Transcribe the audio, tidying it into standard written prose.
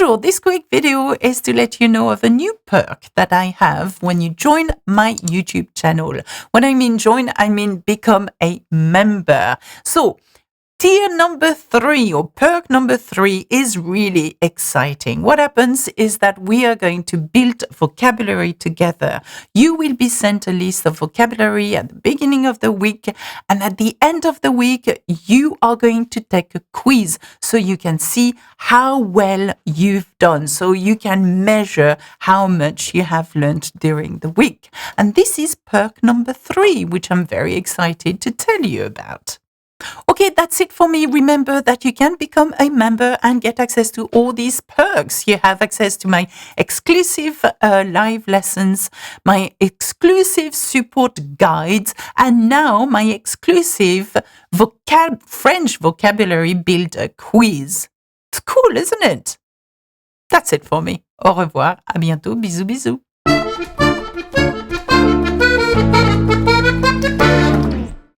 Bonjour, this quick video is to let you know of a new perk that I have when you join my YouTube channel. When I mean join, I mean become a member. So, tier number 3 or perk number 3 is really exciting. What happens is that we are going to build vocabulary together. You will be sent a list of vocabulary at the beginning of the week, and at the end of the week, you are going to take a quiz so you can see how well you've done, so you can measure how much you have learned during the week. And this is perk number 3, which I'm very excited to tell you about. Okay, that's it for me. Remember that you can become a member and get access to all these perks. You have access to my exclusive live lessons, my exclusive support guides, and now my exclusive French vocabulary builder quiz. It's cool, isn't it? That's it for me. Au revoir. À bientôt. Bisous, bisous.